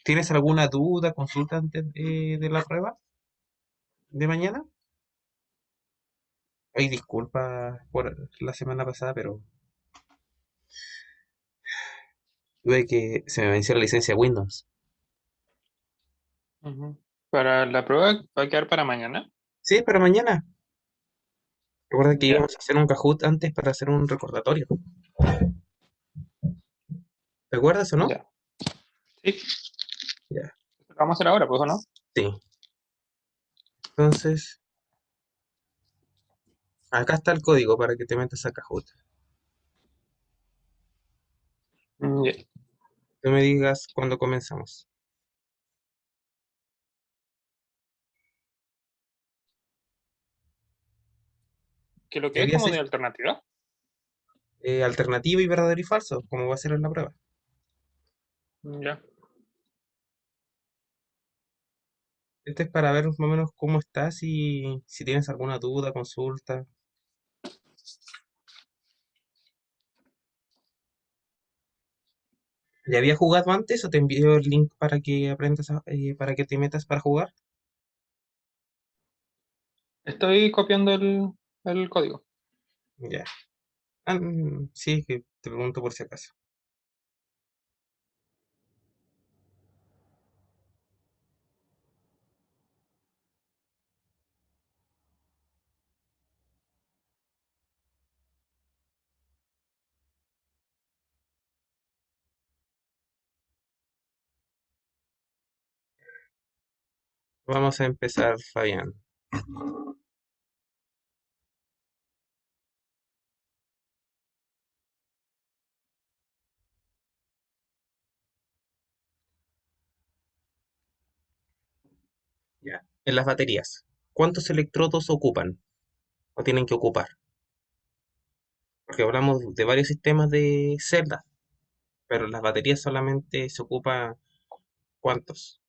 ¿Tienes alguna duda, consulta antes de la prueba de mañana? Ay, disculpa por la semana pasada, pero tuve que se me venció la licencia Windows. Ujú. Para la prueba va a quedar para mañana. Sí, para mañana. Recuerda que Ya, íbamos a hacer un Kahoot antes para hacer un recordatorio. ¿Te acuerdas o no? ya. Sí, Ya, lo vamos a hacer ahora, pues, ¿o no? sí. Entonces, acá está el código para que te metas a Kahoot. Ya. Tú me digas cuándo comenzamos. Que lo que es Deberías como de alternativa. alternativo y verdadero y falso, como va a ser en la prueba. Ya. Este es para ver más o menos cómo estás y si tienes alguna duda, consulta. ¿Ya había jugado antes o te envío el link para que aprendas, para que te metas para jugar? Estoy copiando el código. Ya. Ah, sí, que te pregunto por si acaso. Vamos a empezar, Fabián. Ya. En las baterías, ¿cuántos electrodos ocupan o tienen que ocupar? Porque hablamos de varios sistemas de celdas, pero en las baterías solamente se ocupa ¿cuántos?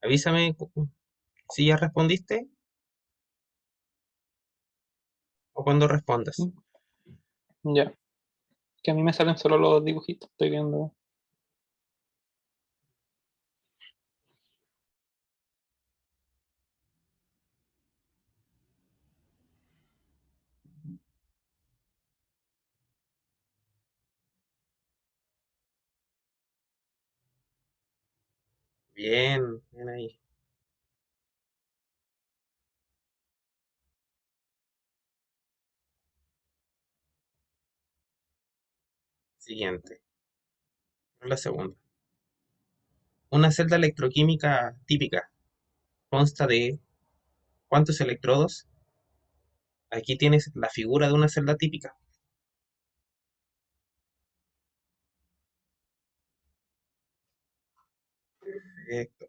Avísame si ya respondiste o cuando respondas. Ya. Que a mí me salen solo los dibujitos. Estoy viendo. Bien, bien ahí. Siguiente, la segunda. Una celda electroquímica típica consta de ¿cuántos electrodos? Aquí tienes la figura de una celda típica. Perfecto.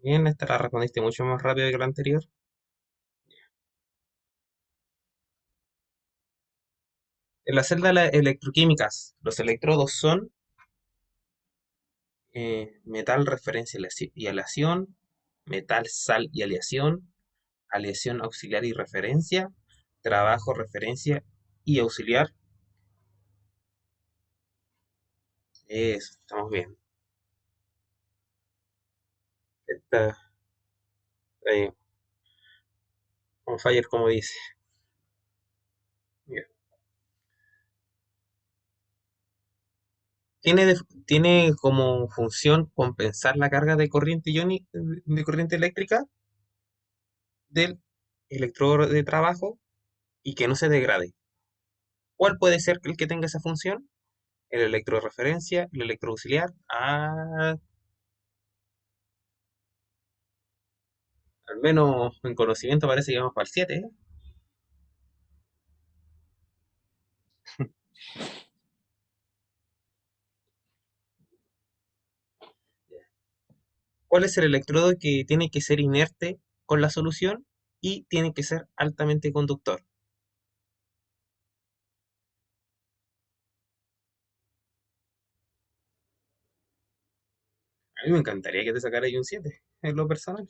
Bien, esta la respondiste mucho más rápido que la anterior. En la celda electroquímicas, los electrodos son metal, referencia y aleación, metal, sal y aleación, aleación auxiliar y referencia, trabajo, referencia y auxiliar. Eso, estamos bien. Está eh, on fire, como dice. Bien. Tiene, tiene como función compensar la carga de corriente de corriente eléctrica del electrodo de trabajo y que no se degrade. ¿Cuál puede ser el que tenga esa función? El electrodo de referencia, el electrodo auxiliar. Ah, al menos en conocimiento parece que vamos para el 7, ¿eh? ¿Cuál es el electrodo que tiene que ser inerte con la solución y tiene que ser altamente conductor? A mí me encantaría que te sacara ahí un 7 en lo personal.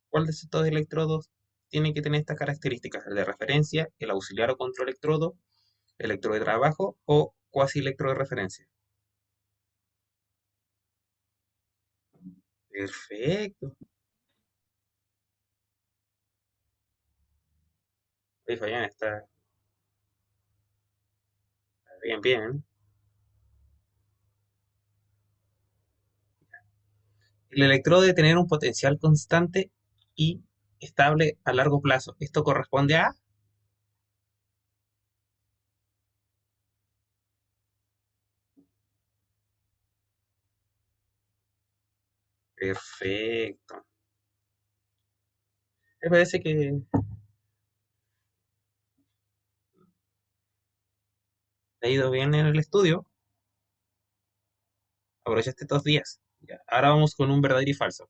¿Cuál de estos electrodos tiene que tener estas características? ¿El de referencia, el auxiliar o controelectrodo, electrodo de trabajo o cuasi electrodo de referencia? Perfecto. Ahí Fabián está bien, bien. El electrodo debe tener un potencial constante y estable a largo plazo. Esto corresponde a... Perfecto. Me parece que te ha ido bien en el estudio. Aprovechaste estos días. Ya, ahora vamos con un verdadero y falso.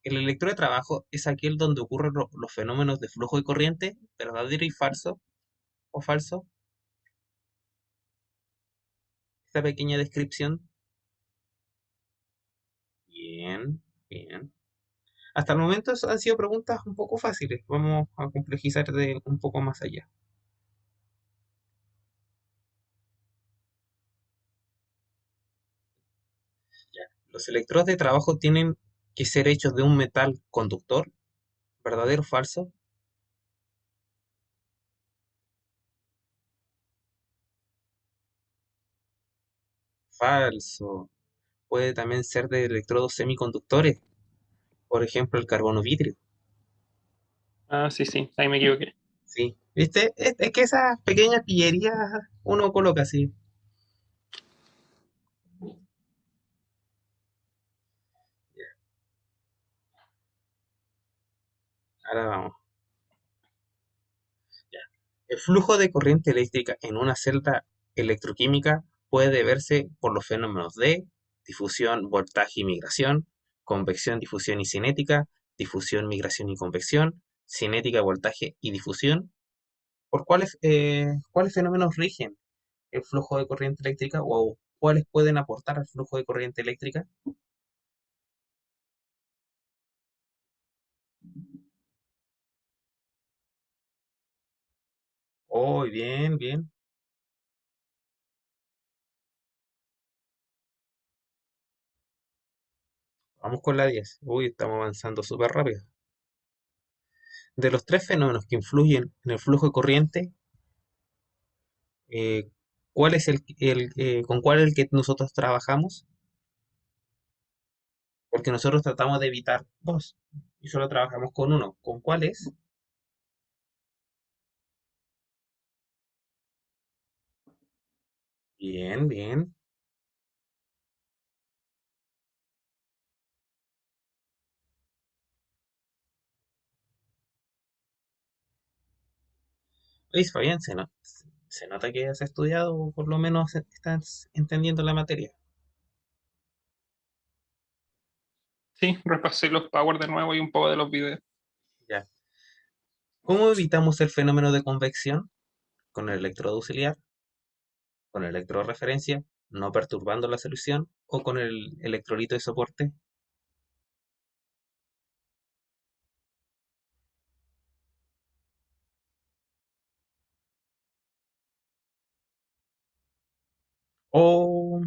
El electrodo de trabajo es aquel donde ocurren los fenómenos de flujo y corriente, verdadero y falso o falso. Esta pequeña descripción. Bien, bien. Hasta el momento han sido preguntas un poco fáciles. Vamos a complejizar de un poco más allá. Ya. Los electrodos de trabajo tienen que ser hechos de un metal conductor, verdadero o falso. Falso. Puede también ser de electrodos semiconductores, por ejemplo el carbono vitrio. Ah, sí, sí, ahí me equivoqué. Sí, ¿viste? Es que esas pequeñas pillerías uno coloca así. Ya, ahora vamos. Ya. El flujo de corriente eléctrica en una celda electroquímica puede deberse por los fenómenos de difusión, voltaje y migración, convección, difusión y cinética, difusión, migración y convección, cinética, voltaje y difusión. ¿Por cuáles fenómenos rigen el flujo de corriente eléctrica o cuáles pueden aportar al flujo de corriente eléctrica? Oh, bien, bien. Vamos con la 10. Uy, estamos avanzando súper rápido. De los tres fenómenos que influyen en el flujo de corriente, eh, ¿cuál es con cuál es el que nosotros trabajamos? Porque nosotros tratamos de evitar dos y solo trabajamos con uno. ¿Con cuál es? Bien, bien. Luis, Fabián, se nota que has estudiado o por lo menos estás entendiendo la materia. Sí, repasé los power de nuevo y un poco de los videos. Ya. ¿Cómo evitamos el fenómeno de convección? Con el electrodo auxiliar, con el electrodo de referencia, no perturbando la solución, o con el electrolito de soporte. Oh,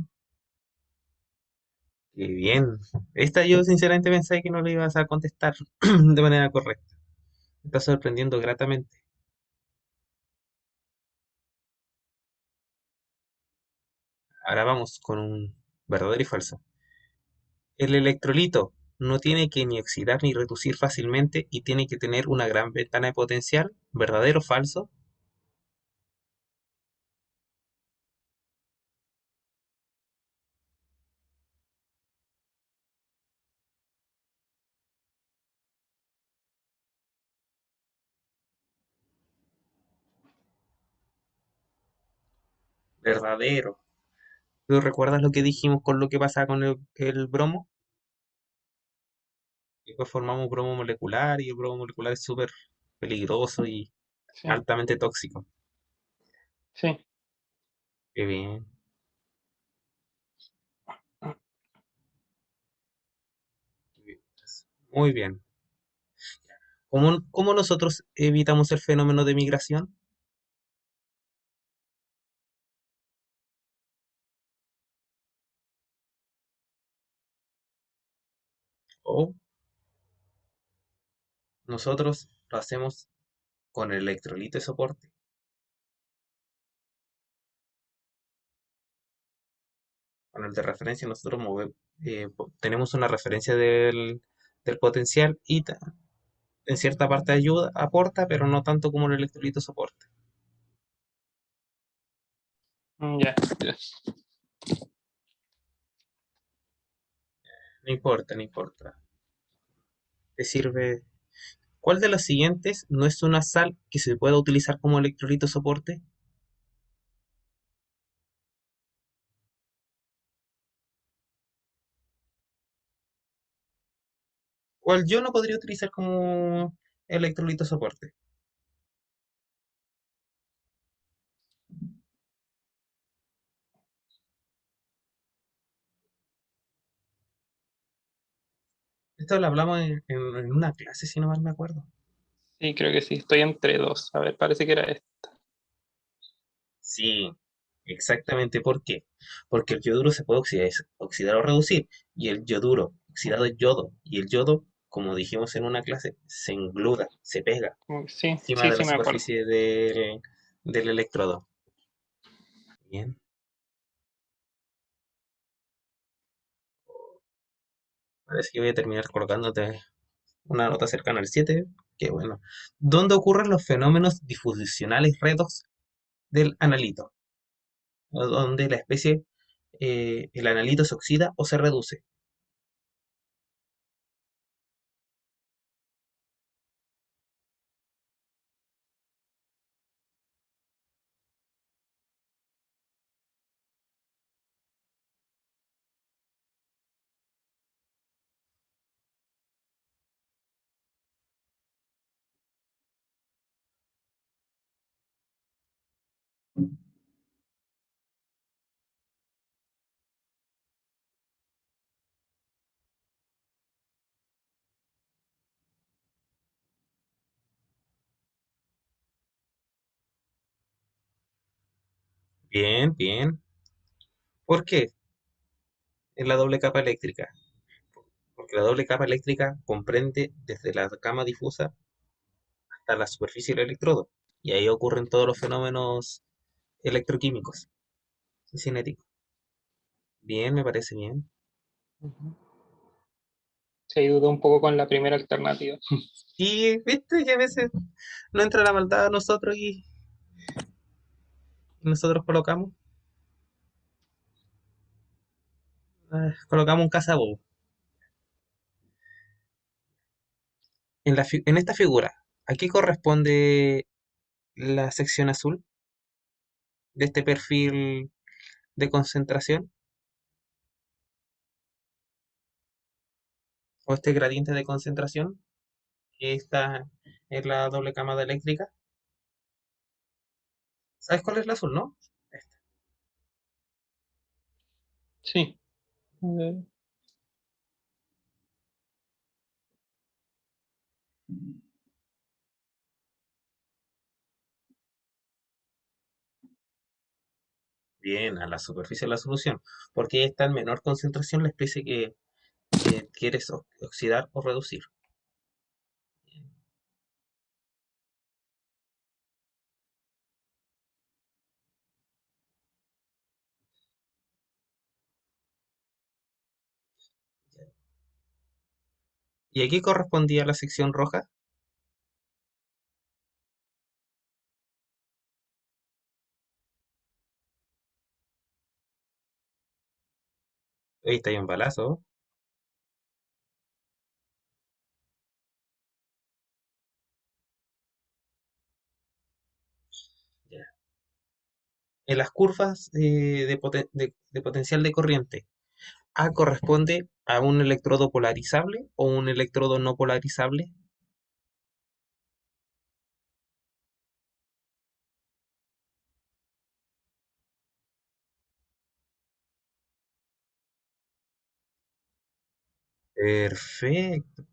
qué bien. Esta yo sinceramente pensé que no le ibas a contestar de manera correcta. Me está sorprendiendo gratamente. Ahora vamos con un verdadero y falso. El electrolito no tiene que ni oxidar ni reducir fácilmente y tiene que tener una gran ventana de potencial. ¿Verdadero o falso? Verdadero. ¿Tú recuerdas lo que dijimos con lo que pasaba con el bromo? Después formamos bromo molecular y el bromo molecular es súper peligroso y Sí, altamente tóxico. sí. Qué bien. Muy bien. ¿Cómo nosotros evitamos el fenómeno de migración? O nosotros lo hacemos con el electrolito de soporte. Con el de referencia nosotros tenemos una referencia del potencial y en cierta parte ayuda, aporta, pero no tanto como el electrolito soporte. Ya, ya. No importa, no importa. Te sirve. ¿Cuál de las siguientes no es una sal que se pueda utilizar como electrolito soporte? ¿Cuál yo no podría utilizar como electrolito soporte? Esto lo hablamos en una clase, si no mal me acuerdo. Sí, creo que sí. Estoy entre dos. A ver, parece que era este. Sí, exactamente. ¿Por qué? Porque el yoduro se puede oxidar o reducir. Y el yoduro oxidado es yodo. Y el yodo, como dijimos en una clase, se engluda, se pega Sí, encima sí, de la sí, me acuerdo. superficie del electrodo. Bien, parece que voy a terminar colocándote una nota cercana al 7. Qué bueno. ¿Dónde ocurren los fenómenos difusionales redox del analito? O donde la especie, el analito se oxida o se reduce. Bien, bien. ¿Por qué? En la doble capa eléctrica. Porque la doble capa eléctrica comprende desde la cama difusa hasta la superficie del electrodo. Y ahí ocurren todos los fenómenos electroquímicos y cinéticos. Bien, me parece bien. Ujú. Sí, dudé un poco con la primera alternativa. Y viste que a veces no entra la maldad a nosotros y nosotros colocamos un cazabobo. En esta figura, ¿a qué corresponde la sección azul de este perfil de concentración o este gradiente de concentración que está en la doble cámara eléctrica? ¿Sabes cuál es el azul, no? Este. Sí. Bien, a la superficie de la solución. Porque está en menor concentración la especie que quieres oxidar o reducir. ¿Y aquí correspondía la sección roja? Ahí está ahí un balazo. Ya. En las curvas de potencial de corriente, A corresponde a un electrodo polarizable o un electrodo no polarizable. Perfecto.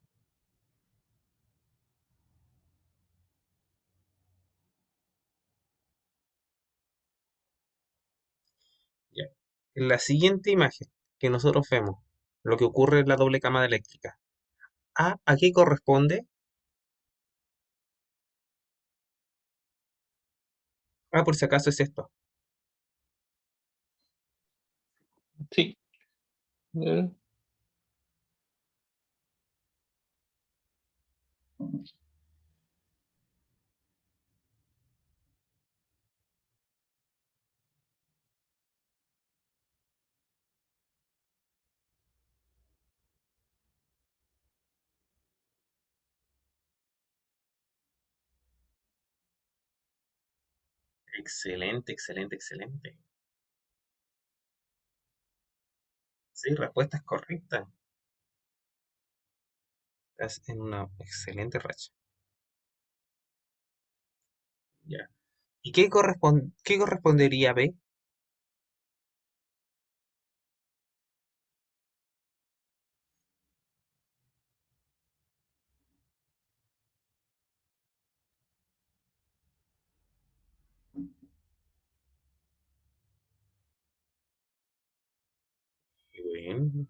Ya. En la siguiente imagen que nosotros vemos, lo que ocurre en la doble cámara eléctrica. ¿A qué corresponde? Por si acaso es esto. Sí. Eh, Excelente, excelente, excelente. Sí, respuesta es correcta. Estás en una excelente racha. Ya. ¿Y qué correspondería a B? Bueno.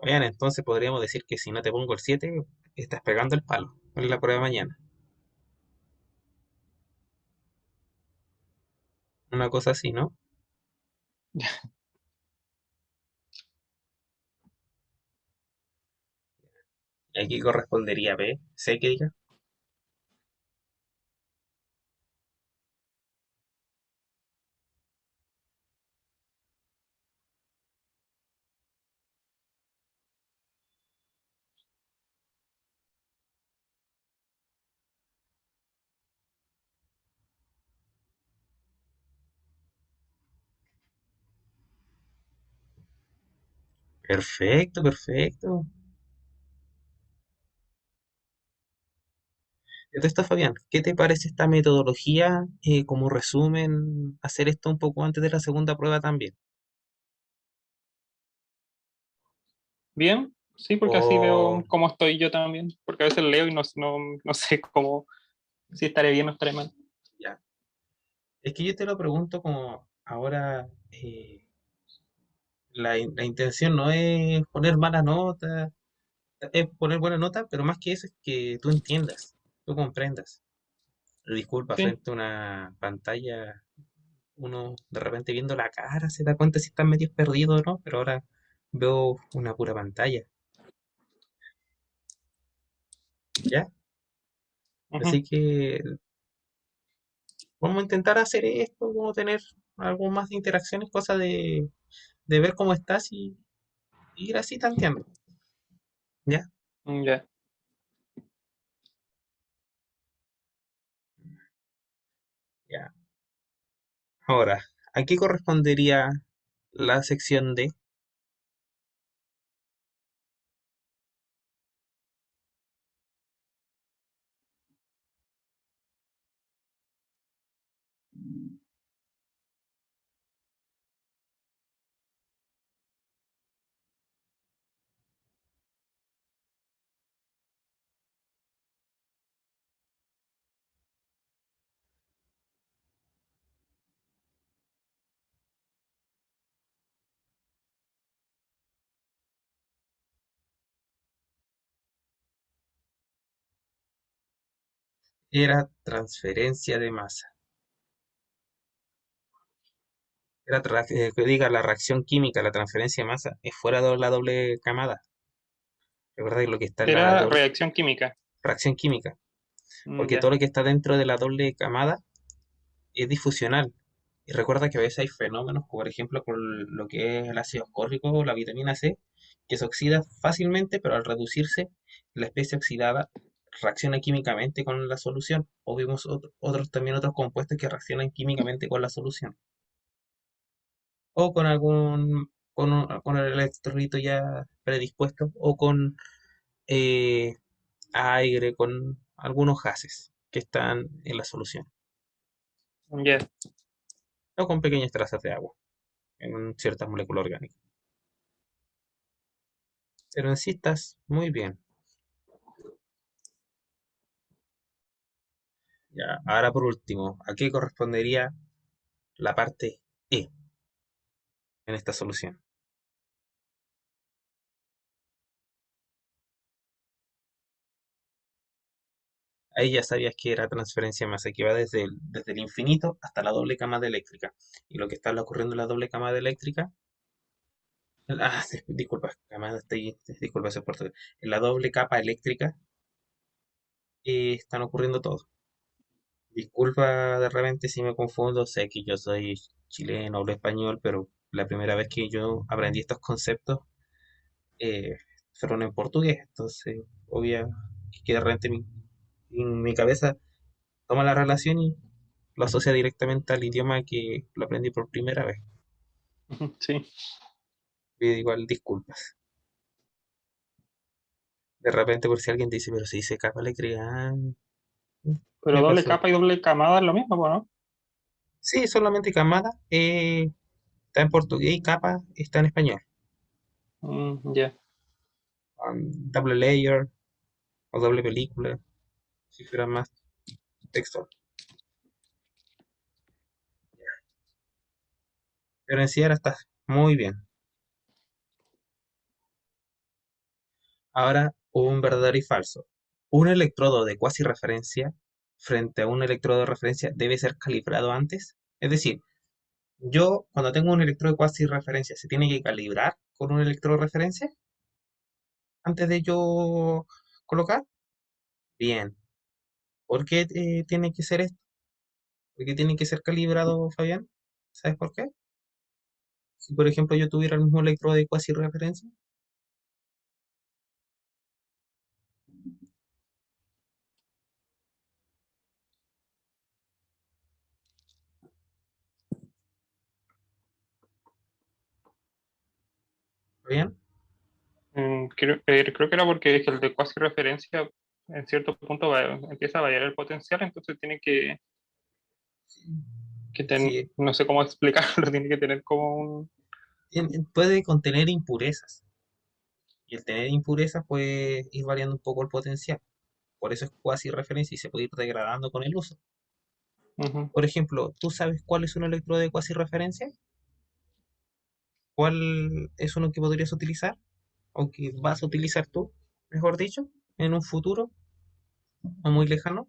Bien, entonces podríamos decir que si no te pongo el 7, estás pegando el palo en la prueba de mañana. Una cosa así, ¿no? Y aquí correspondería a B. ¿Sé qué diga? Perfecto, perfecto. Esto, Fabián, ¿qué te parece esta metodología? Como resumen, hacer esto un poco antes de la segunda prueba también. Bien, sí, porque así O veo cómo estoy yo también. Porque a veces leo y no sé cómo, si estaré bien o estaré mal. ya. Es que yo te lo pregunto como ahora, la intención no es poner mala nota, es poner buena nota, pero más que eso es que tú entiendas, tú comprendas. Disculpa, Sí. frente a una pantalla, uno de repente viendo la cara se da cuenta si están medio perdido o no, pero ahora veo una pura pantalla, ¿ya? Ujú. Así que vamos a intentar hacer esto, vamos a tener algo más de interacciones, cosa de ver cómo estás y ir así tanteando, ¿ya? Ya. Ya. Ahora, ¿a qué correspondería la sección D? Era transferencia de masa. Que diga la reacción química, la transferencia de masa, es fuera de la doble camada. Recuerda que lo que está en la Era doble reacción química. reacción química, porque todo Ya. lo que está dentro de la doble camada es difusional. Y recuerda que a veces hay fenómenos, como por ejemplo con lo que es el ácido ascórbico o la vitamina C, que se oxida fácilmente, pero al reducirse, la especie oxidada reacciona químicamente con la solución. O vimos también otros compuestos que reaccionan químicamente con la solución. O con con el electrolito ya predispuesto, o con eh, aire, con algunos gases que están en la solución, Ya. o con pequeñas trazas de agua en ciertas moléculas orgánicas. Pero en sí estás muy bien. Ya, ahora por último, ¿a qué correspondería la parte E en esta solución? Ahí ya sabías que era transferencia de masa, que va desde el infinito hasta la doble camada eléctrica. Y lo que está ocurriendo en la doble camada eléctrica, sí, disculpa, camada, disculpa, ese es portugués. En la doble capa eléctrica están ocurriendo todo. Disculpa de repente si me confundo, sé que yo soy chileno, hablo español, pero la primera vez que yo aprendí estos conceptos eh, fueron en portugués, entonces obvia que de repente en mi cabeza toma la relación y lo asocia directamente al idioma que lo aprendí por primera vez. Sí, Pido igual disculpas. De repente por si alguien dice, pero se dice capa eléctrica, pero me doble pasó. capa y doble camada es lo mismo, pues, ¿no? Sí, solamente camada está en portugués y capa está en español. Ya. Double layer o doble película, si fuera más textual. Pero en sí ahora está muy bien. Ahora, un verdadero y falso. Un electrodo de cuasi referencia frente a un electrodo de referencia debe ser calibrado antes. Es decir, yo cuando tengo un electrodo de cuasi referencia, ¿se tiene que calibrar con un electrodo de referencia antes de yo colocar? Bien. ¿Por qué tiene que ser esto? ¿Por qué tiene que ser calibrado, Fabián? ¿Sabes por qué? Si por ejemplo yo tuviera el mismo electrodo de cuasi referencia. Fabián, Creo que era porque es que el de cuasi referencia en cierto punto empieza a variar el potencial, entonces tiene que tener, sí, no sé cómo explicarlo, tiene que tener como un... puede contener impurezas. Y el tener impurezas puede ir variando un poco el potencial. Por eso es cuasi referencia y se puede ir degradando con el uso. Ujú. Por ejemplo, ¿tú sabes cuál es un electrodo de cuasi referencia? ¿Cuál es uno que podrías utilizar? ¿O que vas a utilizar tú, mejor dicho, en un futuro no muy lejano?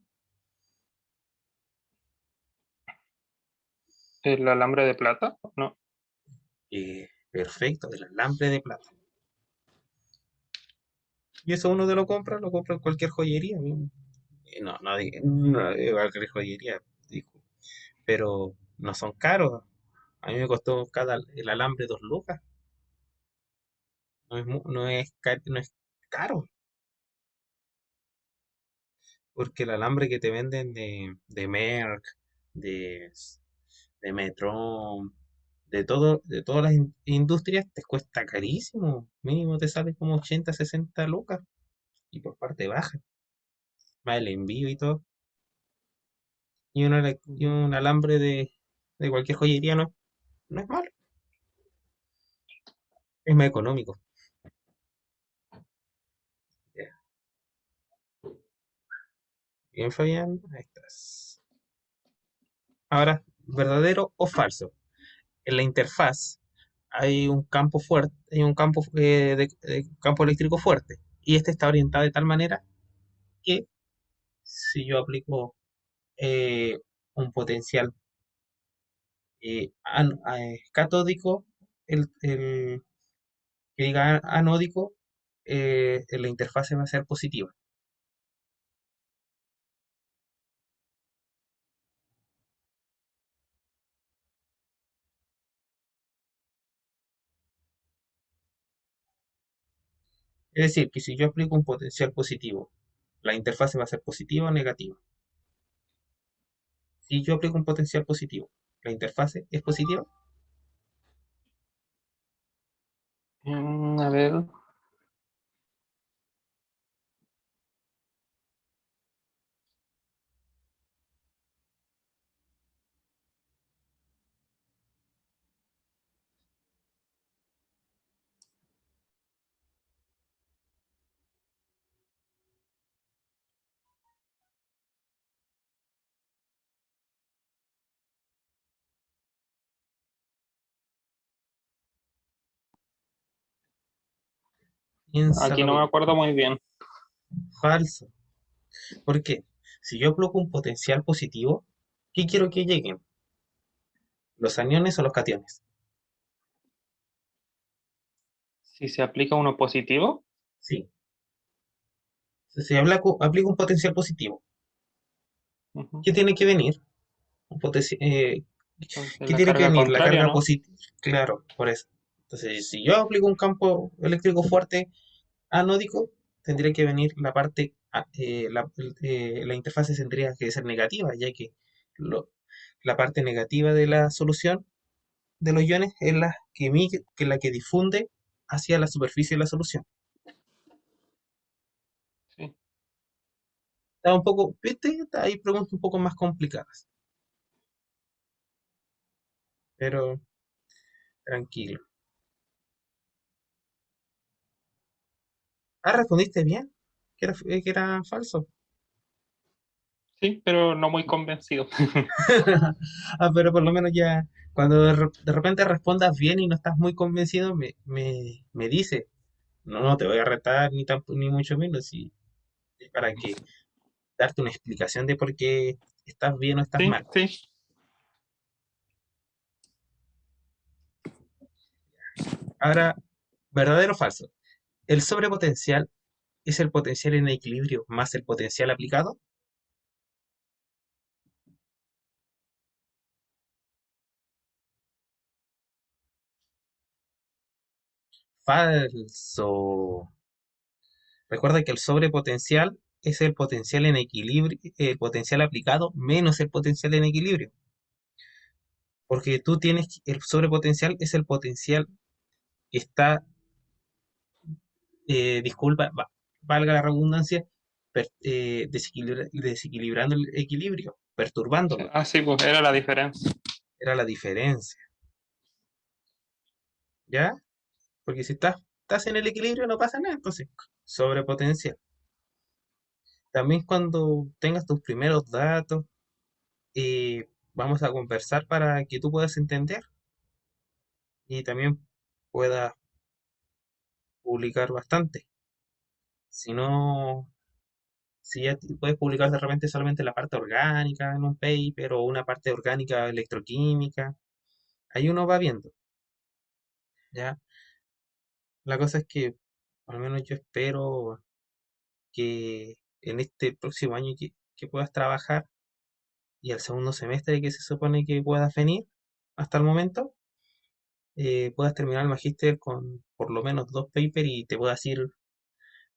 ¿El alambre de plata? No. Perfecto, el alambre de plata. Y eso uno te lo compra en cualquier joyería. No, no, no, cualquier joyería, dijo. Pero no son caros. A mí me costó el alambre 2 lucas. No es caro, porque el alambre que te venden de Merck, de, de Metron, de todas las industrias, te cuesta carísimo. Mínimo te sale como 80 60 lucas. Y por parte baja, más el envío y todo. Y Ujú. un alambre de cualquier joyería no es malo, es más económico. Ya. Bien, Fabián, ahí estás. Ahora, ¿verdadero o falso? En la interfaz hay un campo fuerte, hay un campo, de campo eléctrico fuerte, y este está orientado de tal manera que si yo aplico eh, un potencial catódico, el que diga anódico, en la interfaz va a ser positiva. Es decir, que si yo aplico un potencial positivo, la interfaz va a ser positiva o negativa. Si yo aplico un potencial positivo, la interfase es positiva. A ver, Aquí Piénsalo no me bien. acuerdo muy bien. Falso. ¿Por qué? Si yo aplico un potencial positivo, ¿qué quiero que lleguen? ¿Los aniones o los cationes? Si se aplica uno positivo, Sí. Si aplico un potencial positivo, ujú, ¿qué tiene que venir? entonces ¿Qué la tiene que carga venir? La contraria, carga ¿no? positiva. Claro, por eso. Entonces, si yo aplico un campo eléctrico fuerte anódico, tendría que venir la parte, la interfase tendría que ser negativa, ya que lo- la parte negativa de la solución de los iones es la que difunde hacia la superficie de la solución. Sí. Está un poco, ¿viste? Hay preguntas un poco más complicadas, pero tranquilo. Ah, respondiste bien, que era falso. Sí, pero no muy convencido. Ah, pero por lo menos ya, cuando de repente respondas bien y no estás muy convencido, me dice, no, no te voy a retar ni mucho menos, y es para que darte una explicación de por qué estás bien o estás Sí, mal. sí. Ahora, ¿verdadero o falso? ¿El sobrepotencial es el potencial en equilibrio más el potencial aplicado? Falso. Recuerda que el sobrepotencial es el potencial en equilibrio, el potencial aplicado menos el potencial en equilibrio. Porque tú tienes, el sobrepotencial es el potencial que está, disculpa, valga la redundancia, desequilibrando el equilibrio, perturbándolo. Ah, sí, pues era la diferencia. Era la diferencia, ¿ya? Porque si estás en el equilibrio no pasa nada, entonces, sobrepotencial. También cuando tengas tus primeros datos, vamos a conversar para que tú puedas entender y también puedas publicar bastante. Si no, si ya puedes publicar de repente solamente la parte orgánica en un paper o una parte orgánica electroquímica, ahí uno va viendo, ¿ya? La cosa es que, al menos yo espero que en este próximo año que puedas trabajar y el segundo semestre que se supone que puedas venir hasta el momento, puedas terminar el magíster con por lo menos dos papers y te puedas ir,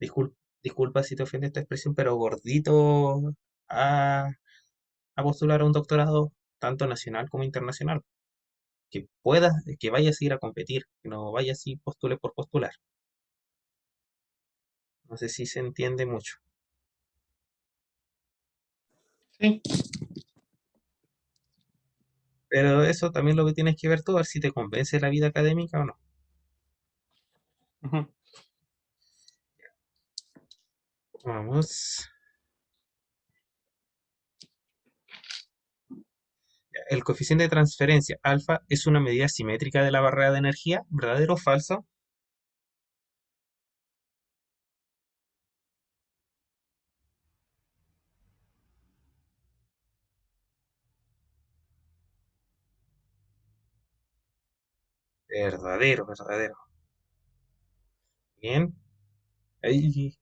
discul- disculpa si te ofende esta expresión, pero gordito a, a postular a un doctorado tanto nacional como internacional. Que puedas, que vayas a ir a competir, que no vayas y postules por postular. No sé si se entiende mucho. Sí. Pero eso también lo que tienes que ver tú, a ver si te convence la vida académica o no. Ujú. Vamos. El coeficiente de transferencia alfa es una medida simétrica de la barrera de energía, ¿verdadero o falso? Verdadero, verdadero. Bien. Ahí,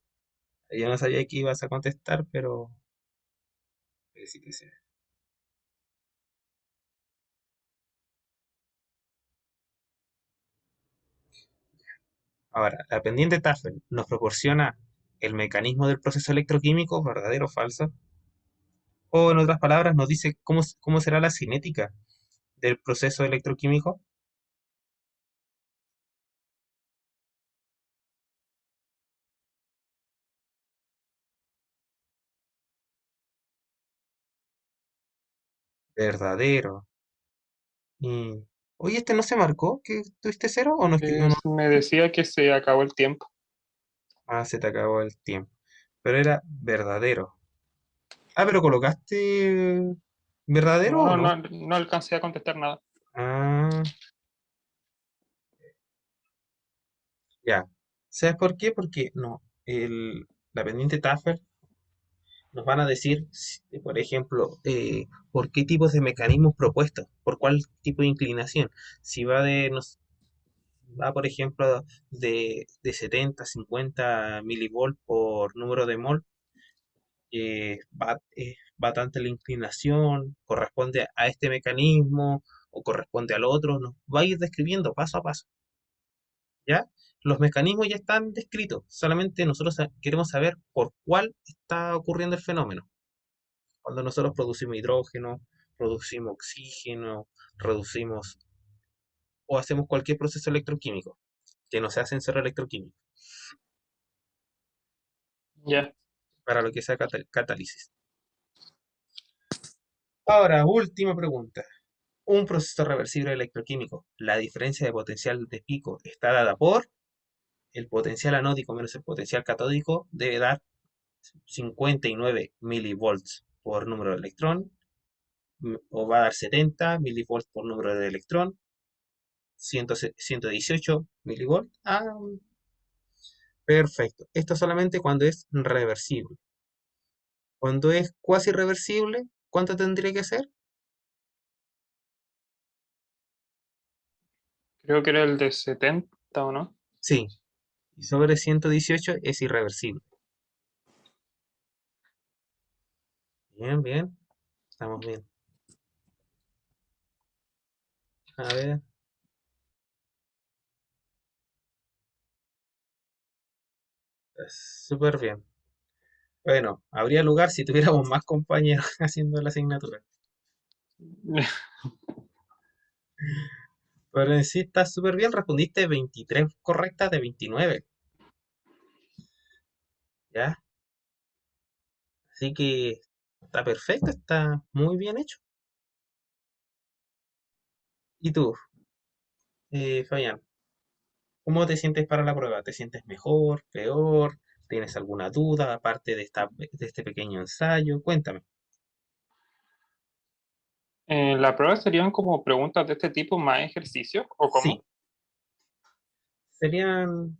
ahí yo no sabía que ibas a contestar, pero sí que sí. Ahora, la pendiente Tafel nos proporciona el mecanismo del proceso electroquímico, ¿verdadero o falso? O en otras palabras, nos dice cómo será la cinética del proceso electroquímico. Verdadero. Y, oye, ¿este no se marcó? ¿Que tuviste cero o no? Me decía que se acabó el tiempo. Ah, se te acabó el tiempo. Pero era verdadero. Ah, pero colocaste verdadero No, o no, no? no, no alcancé a contestar nada. Ah, ya. ¿Sabes por qué? Porque no, la pendiente TAFER nos van a decir, por ejemplo, por qué tipos de mecanismos propuestos, por cuál tipo de inclinación. Si va va, por ejemplo, de 70 a 50 milivolt por número de mol, va tanta la inclinación, corresponde a este mecanismo o corresponde al otro, nos va a ir describiendo paso a paso, ¿ya? Los mecanismos ya están descritos, solamente nosotros queremos saber por cuál está ocurriendo el fenómeno. Cuando nosotros producimos hidrógeno, producimos oxígeno, reducimos o hacemos cualquier proceso electroquímico que no sea sensor electroquímico, Ya. para lo que sea catálisis. Ahora, última pregunta. Un proceso reversible electroquímico. La diferencia de potencial de pico está dada por el potencial anódico menos el potencial catódico debe dar 59 milivolts por número de electrón, o va a dar 70 milivolts por número de electrón, 118 milivolts. Ah, perfecto. Esto solamente cuando es reversible. Cuando es cuasi reversible, ¿cuánto tendría que ser? Creo que era el de 70 o no. Sí, y sobre 118 es irreversible. Bien, bien, estamos bien. A ver, súper bien. Bueno, habría lugar si tuviéramos más compañeros haciendo la asignatura. Pero en sí está súper bien, respondiste 23 correctas de 29, ¿ya? Así que está perfecto, está muy bien hecho. ¿Y tú, Fabián, cómo te sientes para la prueba? ¿Te sientes mejor, peor? ¿Tienes alguna duda aparte de este pequeño ensayo? Cuéntame. ¿La prueba serían como preguntas de este tipo más ejercicios o Sí, cómo? serían,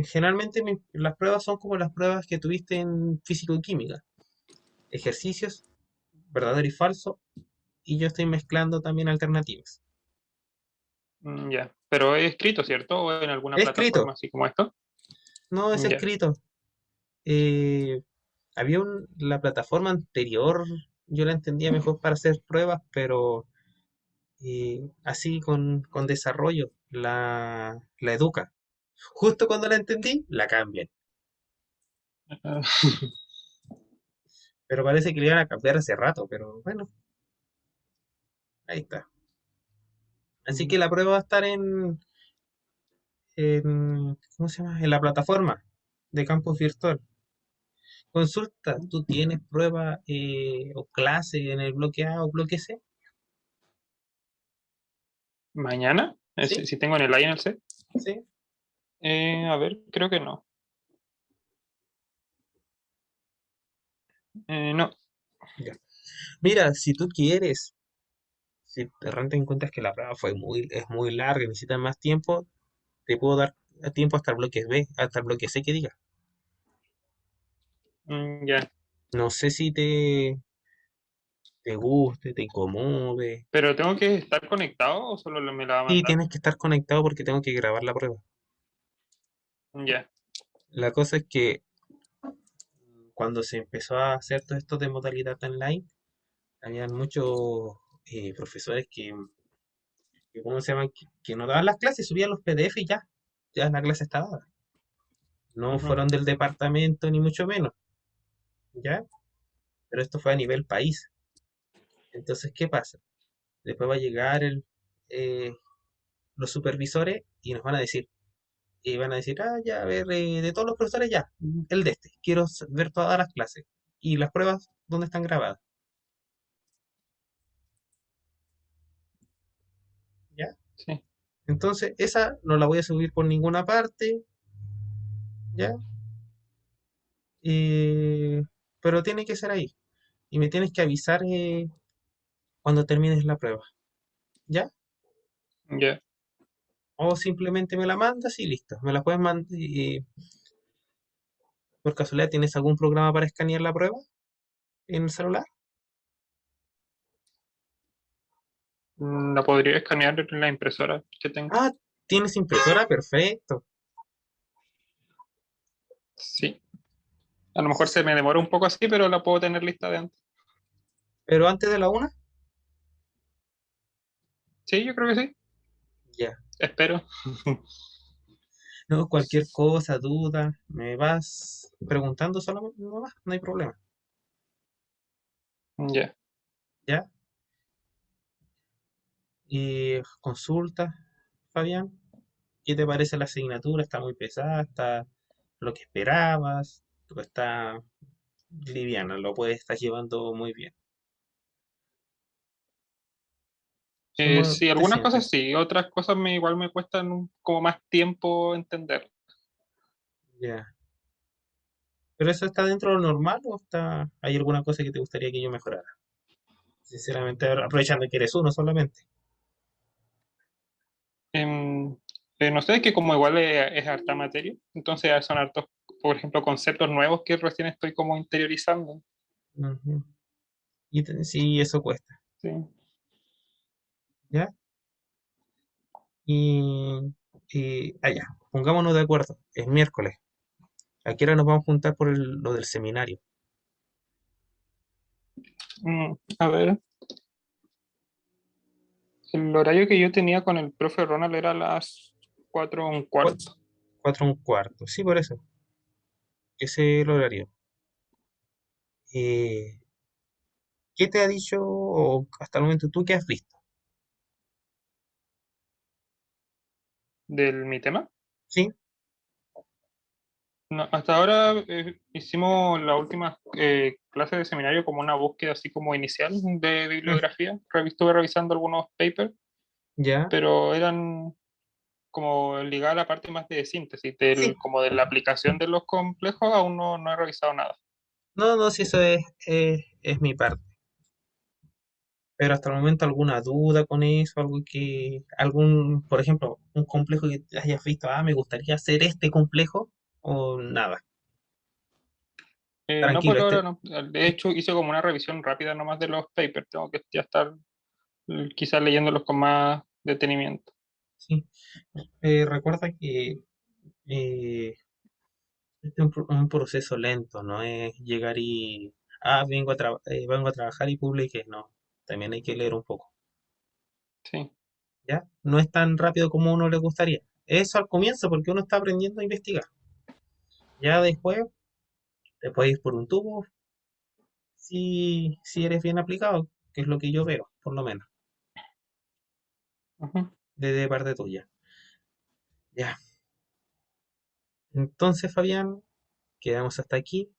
generalmente las pruebas son como las pruebas que tuviste en físico y química. Ejercicios, verdadero y falso, y yo estoy mezclando también alternativas. Ya. Pero es escrito, ¿cierto? ¿O en alguna Escrito, plataforma así como esto? no es Ya. escrito. Eh, la plataforma anterior, yo la entendía mejor para hacer pruebas, pero así con desarrollo, la educa. Justo cuando la entendí, la cambian. Pero parece que le iban a cambiar hace rato, pero bueno, ahí está. Así que la prueba va a estar ¿cómo se llama? En la plataforma de campus virtual. Consulta, ¿tú tienes prueba o clase en el bloque A o bloque C? ¿Mañana? ¿Sí? Si tengo en el A y en el C. ¿Sí? A ver, creo que no. No. Ya. Mira, si tú quieres, si de repente encuentras que la prueba es muy larga y necesitas más tiempo, te puedo dar tiempo hasta el bloque B, hasta el bloque C que diga. Ya. No sé si te guste, te incomode. ¿Pero tengo que estar conectado o solo me la va a Sí, mandar? tienes que estar conectado porque tengo que grabar la prueba. Ya. La cosa es que cuando se empezó a hacer todo esto de modalidad online, habían muchos profesores ¿cómo se llaman? Que no daban las clases, subían los PDF y ya la clase estaba dada. No Ujú. fueron del departamento ni mucho menos, ¿ya? Pero esto fue a nivel país. Entonces, ¿qué pasa? Después va a llegar eh, los supervisores y nos van a decir, ah, ya, a ver, de todos los profesores ya, el de este, quiero ver todas las clases y las pruebas, ¿dónde están grabadas? ¿Ya? Sí. Entonces, esa no la voy a subir por ninguna parte, ¿ya? Eh, pero tiene que ser ahí. Y me tienes que avisar cuando termines la prueba, ¿ya? Ya. O simplemente me la mandas y listo. Me la puedes mandar. Y, por casualidad, ¿tienes algún programa para escanear la prueba en el celular? La podría escanear en la impresora que tengo. Ah, ¿tienes impresora? Perfecto. Sí. A lo mejor se me demora un poco así, pero la puedo tener lista de antes. Pero antes de la una, Sí, yo creo que sí. ya. Espero. No, cualquier cosa, duda, me vas preguntando solamente, no más, no hay problema. Ya. ¿Ya? Y consulta, Fabián, ¿qué te parece la asignatura? ¿Está muy pesada? ¿Está lo que esperabas? ¿O está liviana? ¿Lo puedes estar llevando muy bien? ¿Cómo Sí, te algunas cosas sientes? sí, otras cosas igual me cuestan como más tiempo entender. Ya. ¿Pero eso está dentro de lo normal o hay alguna cosa que te gustaría que yo mejorara? Sinceramente, aprovechando que eres uno solamente. Em, no sé, que como igual es harta materia, entonces son hartos, por ejemplo, conceptos nuevos que recién estoy como interiorizando. Ujú. Sí, eso cuesta. Sí. ¿Ya? Ya, pongámonos de acuerdo. Es miércoles. ¿A qué hora nos vamos a juntar por lo del seminario? A ver, el horario que yo tenía con el profe Ronald era a las 4:15. 4:15. Sí, por eso. Ese es el horario. Eh, ¿Qué te ha dicho o hasta el momento tú qué has visto? ¿Del mi tema? Sí, No, hasta ahora hicimos la última clase de seminario como una búsqueda así como inicial de mm, bibliografía. Estuve revisando algunos papers, ya. pero eran como ligados a la parte más de síntesis, Sí. como de la aplicación de los complejos, aún no he revisado nada. No, no, sí, eso es mi parte. Pero hasta el momento alguna duda con eso, por ejemplo, un complejo que hayas visto, me gustaría hacer este complejo, o nada. No Tranquilo, por ahora, no. De hecho, hice como una revisión rápida nomás de los papers. Tengo que ya estar quizás leyéndolos con más detenimiento. sí. Recuerda que eh, este es un proceso lento, no es llegar vengo a trabajar y publique, no. También hay que leer un poco, Sí. ¿ya? No es tan rápido como a uno le gustaría. Eso al comienzo, porque uno está aprendiendo a investigar. Ya después te puedes ir por un tubo si eres bien aplicado, que es lo que yo veo, por lo menos, Ujú. desde parte tuya. Ya. Entonces, Fabián, quedamos hasta aquí.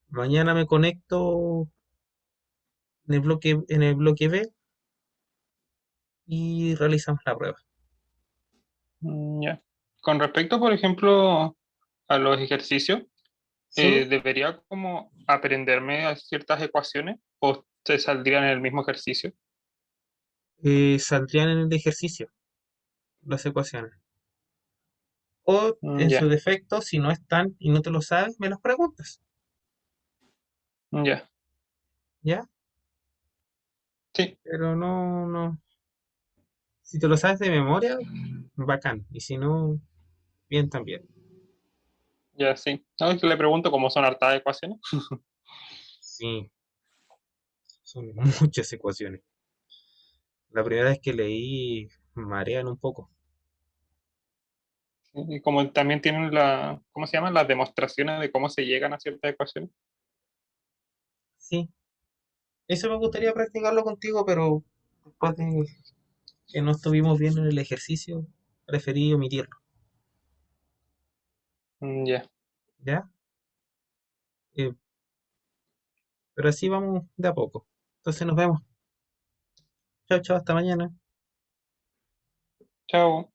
Mañana me conecto en el bloque B y realizamos la prueba. Ya. Con respecto, por ejemplo, a los ejercicios, ¿Sí? ¿debería como aprenderme a ciertas ecuaciones o se saldrían en el mismo ejercicio? Saldrían en el ejercicio las ecuaciones. O, en su Ya, defecto, si no están y no te lo sabes, me las preguntas. ya. ¿Ya? Sí, Pero no, no. Si te lo sabes de memoria, bacán. Y si no, bien también. ya, sí. No, es que le pregunto cómo son hartas ecuaciones. Sí, son muchas ecuaciones. La primera vez que leí, marean un poco. Y como también tienen ¿cómo se llaman? Las demostraciones de cómo se llegan a ciertas ecuaciones. Sí, eso me gustaría practicarlo contigo, pero después de que no estuvimos bien en el ejercicio, preferí omitirlo. Ya. ¿Ya? Eh, pero así vamos de a poco. Entonces nos vemos. Chao, chao, hasta mañana. Chao.